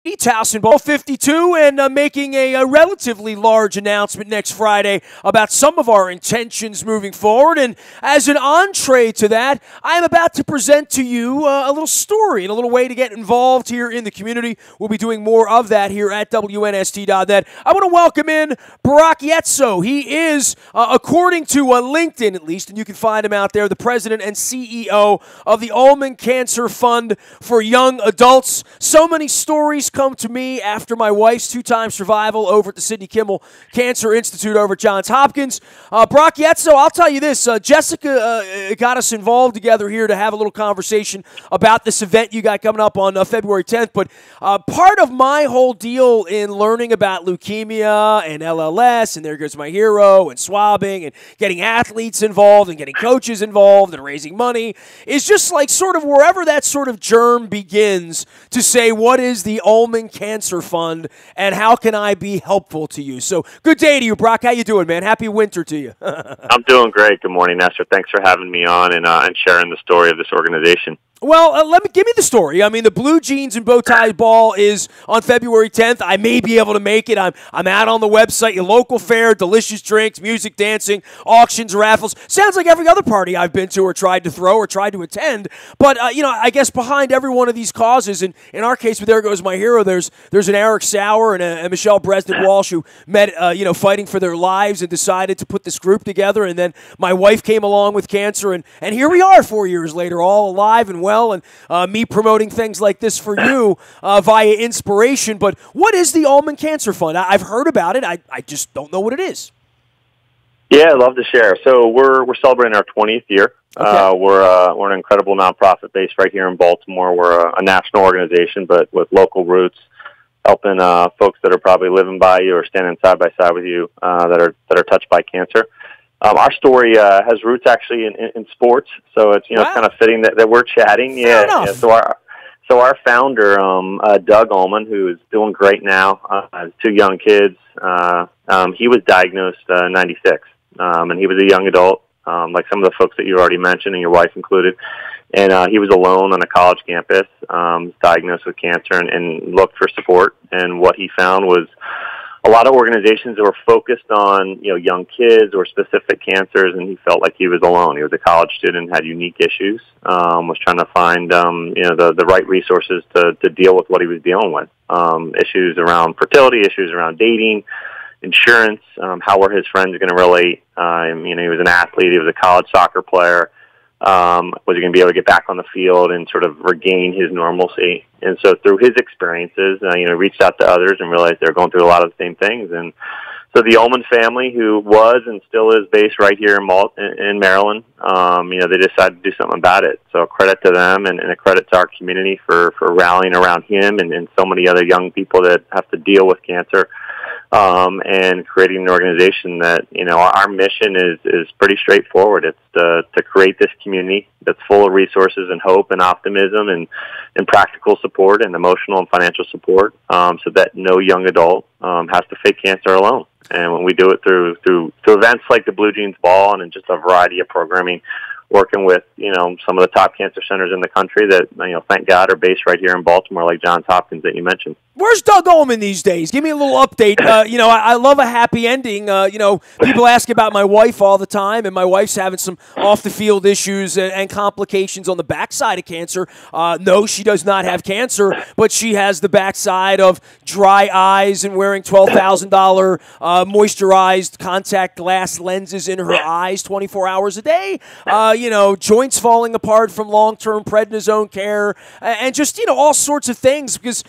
Towson Ball 52 and making a relatively large announcement next Friday about some of our intentions moving forward. And as an entree to that, I am about to present to you a little story and a little way to get involved here in the community. We'll be doing more of that here at WNST.net. I want to welcome in Barak Yetso. He is, according to LinkedIn at least, and you can find him out there, the president and CEO of the Ulman Cancer Fund for Young Adults. So many stories come to me after my wife's two-time survival over at the Sidney Kimmel Cancer Institute over at Johns Hopkins. Barak Yetso, I'll tell you this. Jessica got us involved together here to have a little conversation about this event you got coming up on February 10th. But part of my whole deal in learning about leukemia and LLS, and there goes my hero, and swabbing, and getting athletes involved, and getting coaches involved, and raising money, is just like sort of wherever that sort of germ begins to say, what is the Ulman Cancer Fund, and how can I be helpful to you? So, good day to you, Brock. How you doing, man? Happy winter to you. I'm doing great. Good morning, Nestor. Thanks for having me on and sharing the story of this organization. Well, give me the story. I mean, the Blue Jeans and BowTie Ball is on February 10th. I may be able to make it. I'm out on the website. Your local fair, delicious drinks, music, dancing, auctions, raffles. Sounds like every other party I've been to or tried to throw or tried to attend. But I guess behind every one of these causes, and in our case with There Goes My Hero, there's an Eric Sauer and a Michelle Bresnik-Walsh who met fighting for their lives and decided to put this group together. And then my wife came along with cancer, and here we are 4 years later, all alive and well. And me promoting things like this for you via inspiration. But what is the Ulman Cancer Fund? I've heard about it. I just don't know what it is. Yeah, I'd love to share. So we're celebrating our 20th year. Okay. We're an incredible nonprofit based right here in Baltimore. We're a national organization, but with local roots, helping folks that are probably living by you or standing side by side with you that are touched by cancer. Our story has roots actually in sports, so it's Wow. It's kind of fitting that we're chatting. Fair Yeah. enough. So our founder, Doug Ulman, who is doing great now, has two young kids. He was diagnosed in '96, and he was a young adult, like some of the folks that you already mentioned, and your wife included. And he was alone on a college campus, diagnosed with cancer, and looked for support. And what he found was a lot of organizations that were focused on, young kids or specific cancers, and he felt like he was alone. He was a college student, had unique issues, was trying to find, the right resources to deal with what he was dealing with. Issues around fertility, issues around dating, insurance, how were his friends going to relate? He was an athlete, he was a college soccer player. Was he going to be able to get back on the field and sort of regain his normalcy? And so through his experiences, reached out to others and realized they're going through a lot of the same things. And so the Ulman family, who was and still is based right here in Maryland, they decided to do something about it. So credit to them and a credit to our community for rallying around him and so many other young people that have to deal with cancer. And creating an organization that, our mission is pretty straightforward. It's to create this community that's full of resources and hope and optimism and practical support and emotional and financial support, so that no young adult has to face cancer alone. And when we do it through events like the Blue Jeans Ball and just a variety of programming, working with, some of the top cancer centers in the country that, thank God are based right here in Baltimore, like Johns Hopkins that you mentioned. Where's Doug Ulman these days? Give me a little update. I love a happy ending. People ask about my wife all the time, and my wife's having some off-the-field issues and complications on the backside of cancer. No, she does not have cancer, but she has the backside of dry eyes and wearing $12,000 moisturized contact glass lenses in her eyes 24 hours a day. Joints falling apart from long-term prednisone care, and just, all sorts of things because,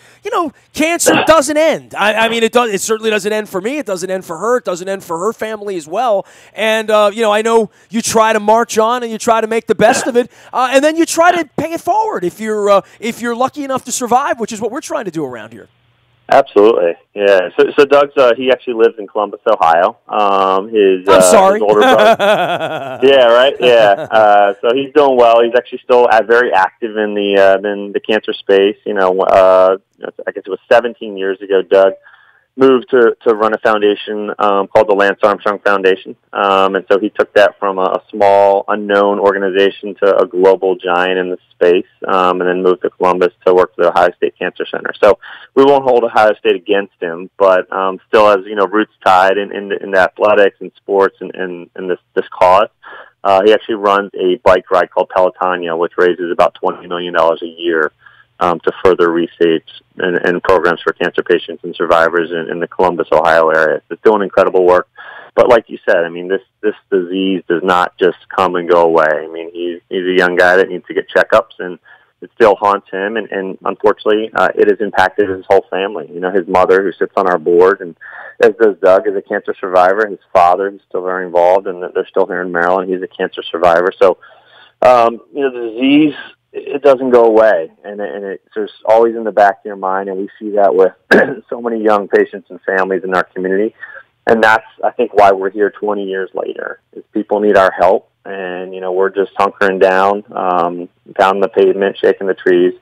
cancer doesn't end. It certainly doesn't end for me. It doesn't end for her. It doesn't end for her family as well. And, I know you try to march on and you try to make the best of it, and then you try to pay it forward if you're lucky enough to survive, which is what we're trying to do around here. Absolutely, yeah. So Doug's he actually lives in Columbus, Ohio. I'm sorry. His older brother. Yeah, right. Yeah. So he's doing well. He's actually still very active in the cancer space. I guess it was 17 years ago. Doug moved to run a foundation called the Lance Armstrong Foundation. And so he took that from a small, unknown organization to a global giant in the space, and then moved to Columbus to work for the Ohio State Cancer Center. So we won't hold Ohio State against him, but still has, roots tied in athletics and sports and this cause. He actually runs a bike ride called Pelotonia, which raises about $20 million a year to further research and programs for cancer patients and survivors in the Columbus, Ohio area. It's doing incredible work. But like you said, this disease does not just come and go away. He's a young guy that needs to get checkups, and it still haunts him. And unfortunately, it has impacted his whole family. His mother, who sits on our board, and as does Doug, is a cancer survivor. His father, who's still very involved, and they're still here in Maryland. He's a cancer survivor. So, the disease, it doesn't go away, and it's just always in the back of your mind, and we see that with so many young patients and families in our community. And that's, I think, why we're here 20 years later, is people need our help, and, we're just hunkering down, pounding the pavement, shaking the trees,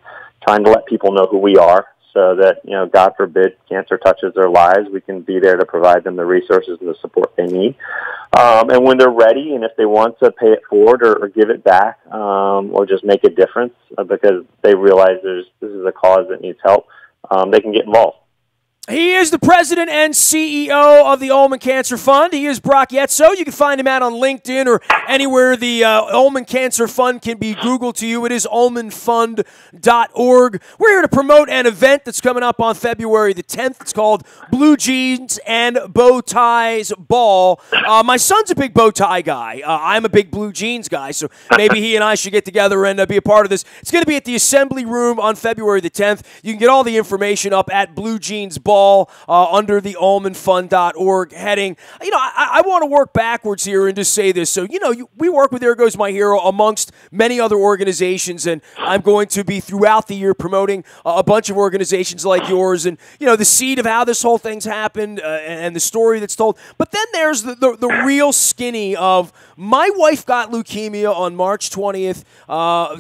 trying to let people know who we are so that, God forbid, cancer touches their lives, we can be there to provide them the resources and the support they need. And when they're ready, and if they want to pay it forward or give it back, or just make a difference because they realize this is a cause that needs help, they can get involved. He is the president and CEO of the Ulman Cancer Fund. He is Brock Yetso. You can find him out on LinkedIn or anywhere the Ulman Cancer Fund can be Googled to you. It is ulmanfund.org. We're here to promote an event that's coming up on February the 10th. It's called Blue Jeans and BowTie's Ball. My son's a big BowTie guy. I'm a big Blue Jeans guy, so maybe he and I should get together and be a part of this. It's going to be at the Assembly Room on February the 10th. You can get all the information up at Blue Jeans Ball. Under the ulmanfund.org heading. I want to work backwards here and just say this. So, we work with There Goes My Hero amongst many other organizations, and I'm going to be throughout the year promoting a bunch of organizations like yours and, the seed of how this whole thing's happened and the story that's told. But then there's the real skinny of my wife got leukemia on March 20th,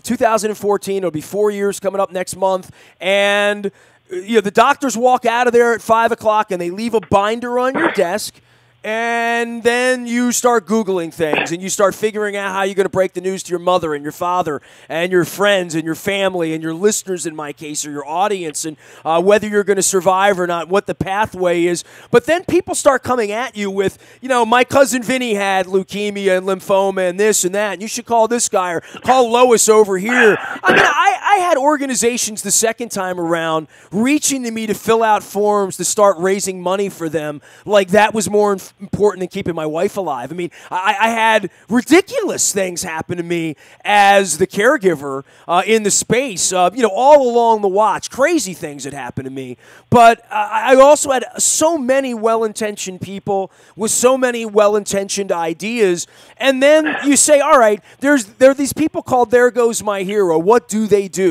2014. It'll be 4 years coming up next month, and the doctors walk out of there at 5 o'clock and they leave a binder on your desk, and then you start Googling things and you start figuring out how you're going to break the news to your mother and your father and your friends and your family and your listeners, in my case, or your audience, and whether you're going to survive or not, what the pathway is. But then people start coming at you with, my cousin Vinny had leukemia and lymphoma and this and that, and you should call this guy or call Lois over here. I had organizations the second time around reaching to me to fill out forms to start raising money for them, like that was more important than keeping my wife alive. I had ridiculous things happen to me as the caregiver in the space, all along the watch. Crazy things that happened to me. But I also had so many well-intentioned people with so many well-intentioned ideas. And then you say, all right, there are these people called There Goes My Hero. What do they do?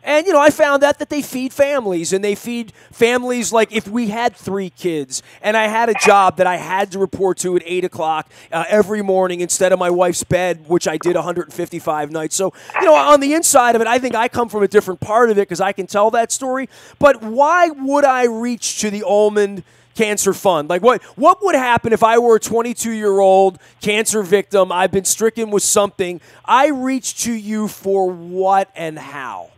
And, I found out that they feed families, and they feed families like if we had 3 kids and I had a job that I had to report to at 8 o'clock every morning instead of my wife's bed, which I did 155 nights. So, on the inside of it, I think I come from a different part of it because I can tell that story. But why would I reach to the Ulman Cancer Fund? Like, what would happen if I were a 22-year-old cancer victim? I've been stricken with something. I reach to you for what and how?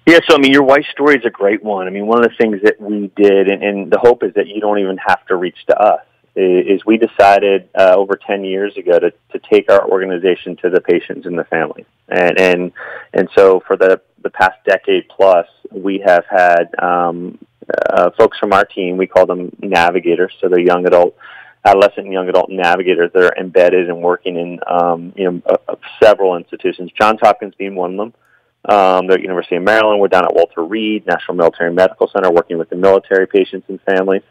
Yeah, so, your wife's story is a great one. One of the things that we did, and the hope is that you don't even have to reach to us, is we decided over 10 years ago to take our organization to the patients and the families. And so for the past decade plus, we have had folks from our team, we call them navigators, so they're adolescent and young adult navigators that are embedded and working in several institutions, Johns Hopkins being one of them. The University of Maryland, we're down at Walter Reed National Military Medical Center working with the military patients and families.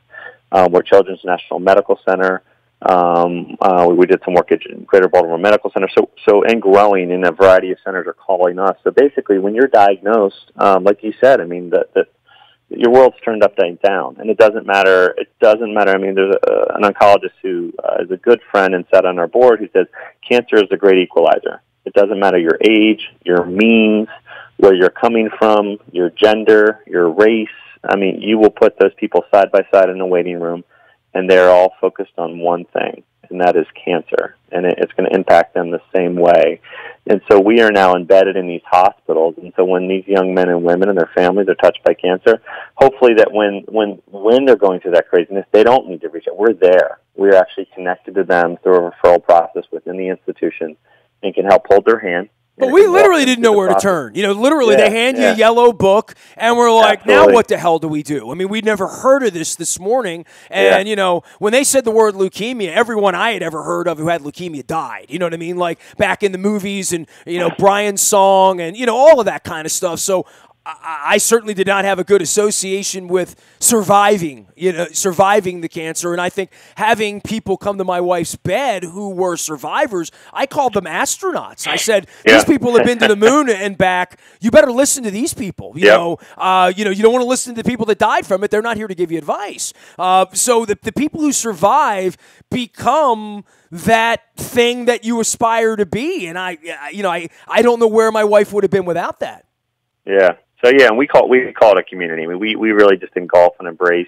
We're Children's National Medical Center. We did some work at Greater Baltimore Medical Center. So and growing, in a variety of centers are calling us. So basically, when you're diagnosed, like you said, your world's turned upside down, and it doesn't matter. There's an oncologist who is a good friend and sat on our board who says cancer is the great equalizer. It doesn't matter your age, your means, where you're coming from, your gender, your race, I mean, you will put those people side by side in a waiting room, and they're all focused on one thing, and that is cancer, and it's going to impact them the same way. And so we are now embedded in these hospitals, and so when these young men and women and their families are touched by cancer, hopefully that when they're going through that craziness, they don't need to reach out. We're there. We're actually connected to them through a referral process within the institution and can help hold their hand. But we literally didn't know where to turn. Literally, they hand you a yellow book, and we're like, Absolutely. now what the hell do we do? I mean, we'd never heard of this morning. And, when they said the word leukemia, everyone I had ever heard of who had leukemia died. You know what I mean? Like back in the movies and, Brian's song and, all of that kind of stuff. So I certainly did not have a good association with surviving the cancer. And I think having people come to my wife's bed who were survivors, I called them astronauts. I said, these people have been to the moon and back. You better listen to these people. You don't want to listen to the people that died from it. They're not here to give you advice. So the people who survive become that thing that you aspire to be. And I don't know where my wife would have been without that. Yeah. So and we call it a community. I mean, we really just engulf and embrace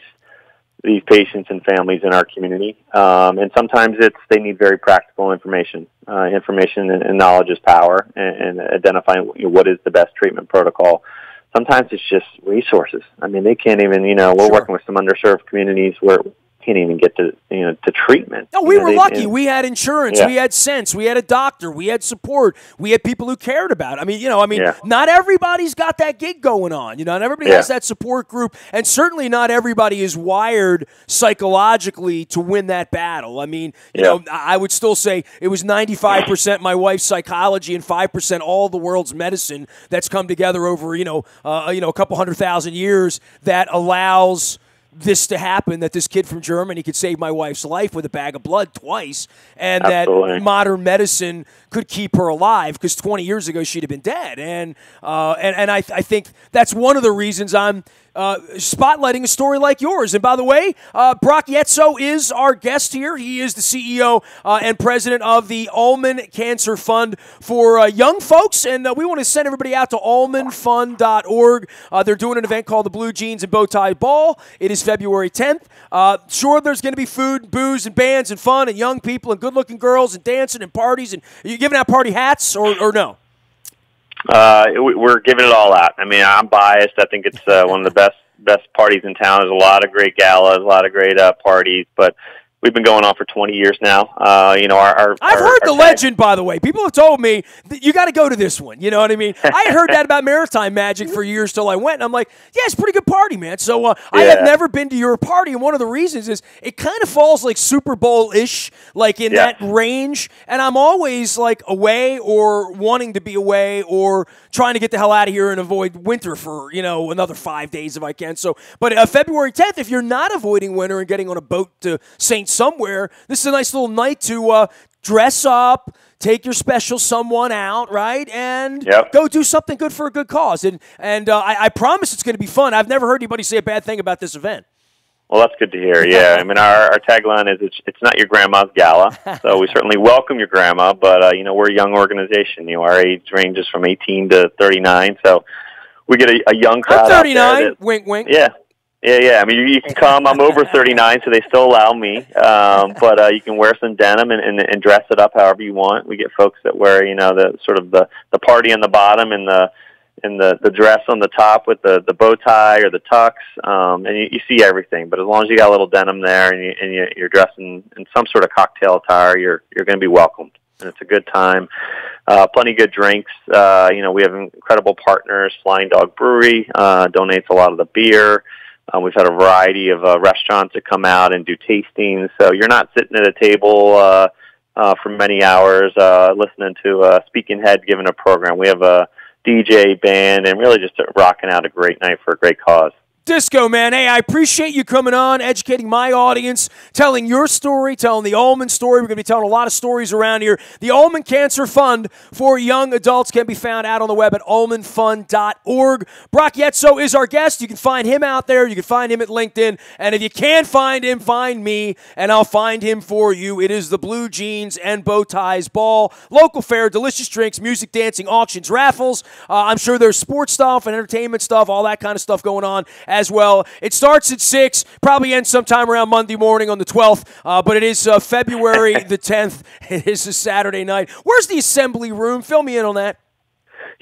these patients and families in our community. And sometimes they need very practical information. Information and knowledge is power, and identifying what is the best treatment protocol. Sometimes it's just resources. I mean, they can't even. We're working with some underserved communities where can't even get to treatment. No, we were lucky. We had insurance. We had sense. We had a doctor. We had support. We had people who cared about it. Not everybody's got that gig going on. Not everybody has that support group, and certainly not everybody is wired psychologically to win that battle. I mean, I would still say it was 95% my wife's psychology and 5% all the world's medicine that's come together over a couple 100,000 years that allows this to happen, that this kid from Germany could save my wife's life with a bag of blood twice, and Absolutely. that modern medicine could keep her alive, because 20 years ago she'd have been dead. And I think that's one of the reasons I'm spotlighting a story like yours. And by the way, Brock Yetso is our guest here. He is the CEO and president of the Ulman Cancer Fund for young folks, and we want to send everybody out to ulmanfund.org. They're doing an event called the Blue Jeans and BowTie Ball. It is February 10th. Sure, there's going to be food, booze, and bands, and fun, and young people, and good-looking girls, and dancing, and parties. And are you giving out party hats, or no? We're giving it all out. I mean, I'm biased. I think it's one of the best parties in town. There's a lot of great galas, a lot of great parties, but we've been going on for 20 years now. I've heard the legend, by the way. People have told me that you got to go to this one. You know what I mean? I heard that about Maritime Magic for years till I went, and I'm like, yeah, it's a pretty good party, man. So I have never been to your party, and one of the reasons is it kind of falls like Super Bowl-ish, like in that range, and I'm always like away or wanting to be away or trying to get the hell out of here and avoid winter for, another 5 days if I can. So, but February 10th, if you're not avoiding winter and getting on a boat to St. Somewhere, this is a nice little night to dress up, take your special someone out, right, and go do something good for a good cause. And I promise it's going to be fun. I've never heard anybody say a bad thing about this event. Well, that's good to hear. Yeah, I mean, our tagline is it's not your grandma's gala, so we certainly welcome your grandma. But we're a young organization. Our age ranges from 18 to 39, so we get a young crowd. I'm 39. Out there Wink, wink. Yeah. I mean, you can come. I'm over 39, so they still allow me. But you can wear some denim and dress it up however you want. We get folks that wear, the sort of the party on the bottom and the dress on the top with the bow tie or the tux, and you see everything. But as long as you got a little denim there and you're dressed in some sort of cocktail attire, you're going to be welcomed. And it's a good time. Plenty of good drinks. We have incredible partners. Flying Dog Brewery donates a lot of the beer. We've had a variety of restaurants that come out and do tastings, so you're not sitting at a table for many hours listening to a speaking head giving a program. We have a DJ band and really just rocking out a great night for a great cause. Disco, man. Hey, I appreciate you coming on, educating my audience, telling your story, telling the Ulman story. We're going to be telling a lot of stories around here. The Ulman Cancer Fund for young adults can be found out on the web at ulmanfund.org. Brock Yetso is our guest. You can find him out there. You can find him at LinkedIn. And if you can't find him, find me, and I'll find him for you. It is the Blue Jeans and BowTie's Ball. Local fare, delicious drinks, music, dancing, auctions, raffles. I'm sure there's sports stuff and entertainment stuff, all that kind of stuff going on as well. It starts at 6, probably ends sometime around Monday morning on the 12th, but it is February the 10th. It is a Saturday night. Where's the Assembly Room? Fill me in on that.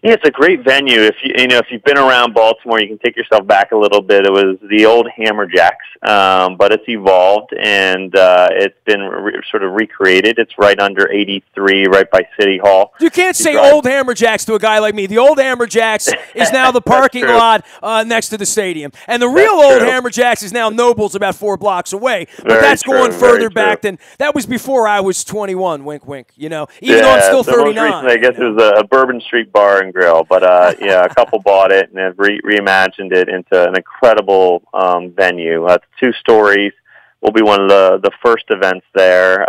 Yeah, it's a great venue. If you've been around Baltimore, you can take yourself back a little bit. It was the old Hammerjacks, but it's evolved and it's been sort of recreated. It's right under 83, right by City Hall. You can't say old Hammerjacks to a guy like me. The old Hammerjacks is now the parking lot next to the stadium, and the real old Hammerjacks is now Nobles, about 4 blocks away. But that's going further back than that was before I was 21. Wink, wink. Even though I'm still 39. Most recently, I guess it was a Bourbon Street Bar and Grill, but a couple bought it and have reimagined it into an incredible venue. 2 stories. Will be one of the first events there.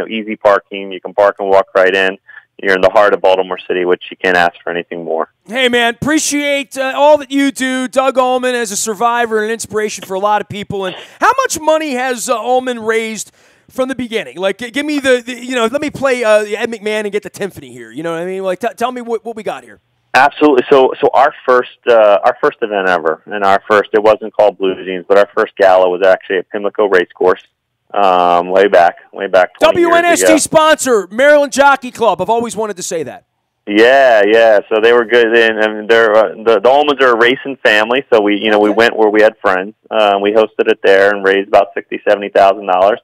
Easy parking. You can park and walk right in. You're in the heart of Baltimore City, which you can't ask for anything more. Hey, man, appreciate all that you do. Doug Ulman as a survivor and an inspiration for a lot of people. And how much money has Ulman raised from the beginning? Like, give me let me play Ed McMahon and get the Tiffany here. You know what I mean? Like, tell me what we got here. Absolutely. So our first event ever, and it wasn't called Blue Jeans, but our first gala was actually at Pimlico Racecourse, way back 20 WNST years ago. Sponsor, Maryland Jockey Club. I've always wanted to say that. Yeah. So they were good, and they're the Ulmans are a racing family. So we went where we had friends. We hosted it there and raised about $70,000.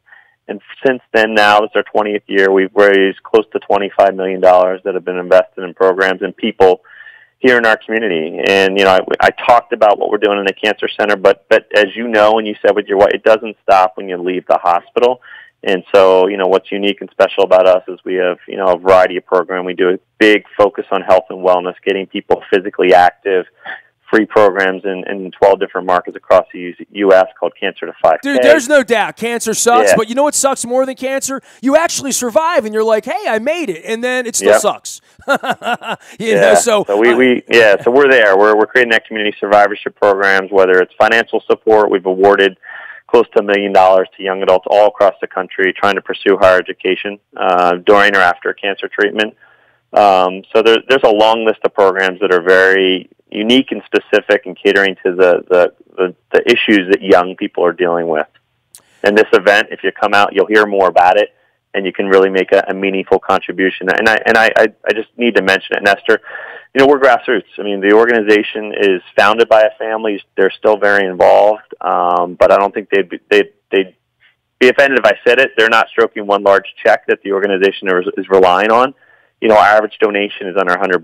And since then, now it's our 20th year. We've raised close to $25 million that have been invested in programs and people here in our community. And I talked about what we're doing in the cancer center, but as you know, and you said with your wife, it doesn't stop when you leave the hospital. And so, what's unique and special about us is we have, a variety of programs. We do a big focus on health and wellness, getting people physically active, free programs in 12 different markets across the U.S. called Cancer to 5K. Dude, there's no doubt. Cancer sucks, but you know what sucks more than cancer? You actually survive, and you're like, hey, I made it, and then it still sucks. So we're there. We're creating that community survivorship programs, whether it's financial support. We've awarded close to $1 million to young adults all across the country trying to pursue higher education during or after cancer treatment. So there's a long list of programs that are very unique and specific and catering to the issues that young people are dealing with. And this event, if you come out, you'll hear more about it, and you can really make a meaningful contribution. And I just need to mention it, Nestor. We're grassroots. I mean, the organization is founded by a family. They're still very involved, but I don't think they'd be offended if I said it. They're not stroking one large check that the organization is relying on. Our average donation is under $100.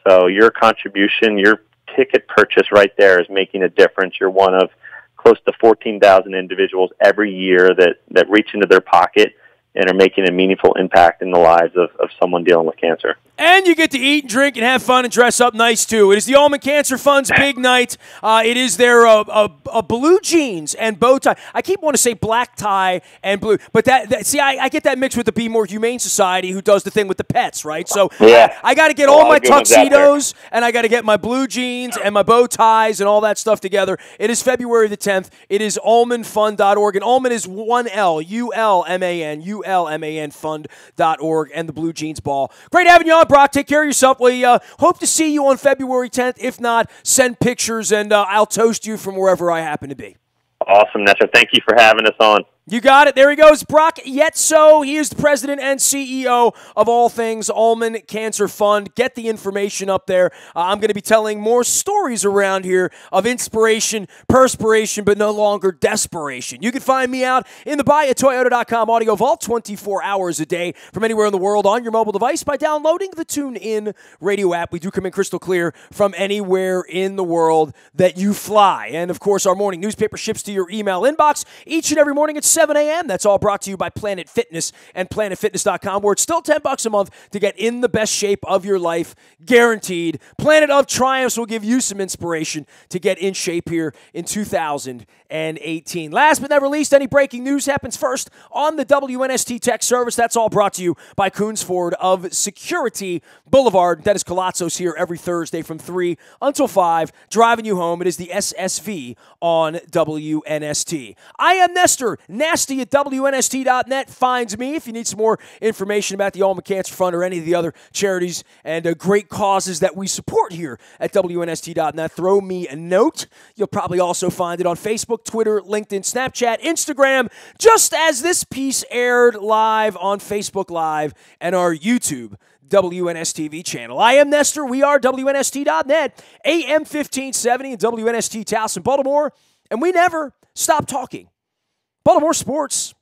So your contribution, your ticket purchase right there is making a difference. You're one of close to 14,000 individuals every year that reach into their pocket and are making a meaningful impact in the lives of someone dealing with cancer. And you get to eat and drink and have fun and dress up nice, too. It is the Ulman Cancer Fund's big night. It is their blue jeans and bow tie. I keep wanting to say black tie and blue, but I get that mixed with the Be More Humane Society, who does the thing with the pets, right? So I got to get all my tuxedos, and I got to get my blue jeans and my bow ties and all that stuff together. It is February the 10th. It is ulmanfund.org, and Ulman is 1L, ULMAN, ULMAN fund.org, and the Blue Jeans Ball. Great having you on, Brock. Take care of yourself. We hope to see you on February 10th. If not, send pictures, and I'll toast you from wherever I happen to be. Awesome, Nestor. Thank you for having us on. You got it. There he goes, Brock Yetso. He is the president and CEO of all things Ulman Cancer Fund. Get the information up there. I'm going to be telling more stories around here of inspiration, perspiration, but no longer desperation. You can find me out in the buyatoyota.com audio vault 24 hours a day from anywhere in the world on your mobile device by downloading the TuneIn radio app. We do come in crystal clear from anywhere in the world that you fly. And, of course, our morning newspaper ships to your email inbox each and every morning at 7 a.m. That's all brought to you by Planet Fitness and PlanetFitness.com, where it's still $10 a month to get in the best shape of your life, guaranteed. Planet of Triumphs will give you some inspiration to get in shape here in 2018. Last but never least, any breaking news happens first on the WNST Tech Service. That's all brought to you by Coons Ford of Security Boulevard. Dennis Colazzos here every Thursday from 3 until 5, driving you home. It is the SSV on WNST. I am Nestor. Nasty at WNST.net finds me if you need some more information about the Ulman Cancer Fund or any of the other charities and great causes that we support here at WNST.net. Throw me a note. You'll probably also find it on Facebook, Twitter, LinkedIn, Snapchat, Instagram, just as this piece aired live on Facebook Live and our YouTube WNSTV channel. I am Nestor. We are WNST.net, AM 1570 and WNST Towson, Baltimore, and we never stop talking Baltimore sports.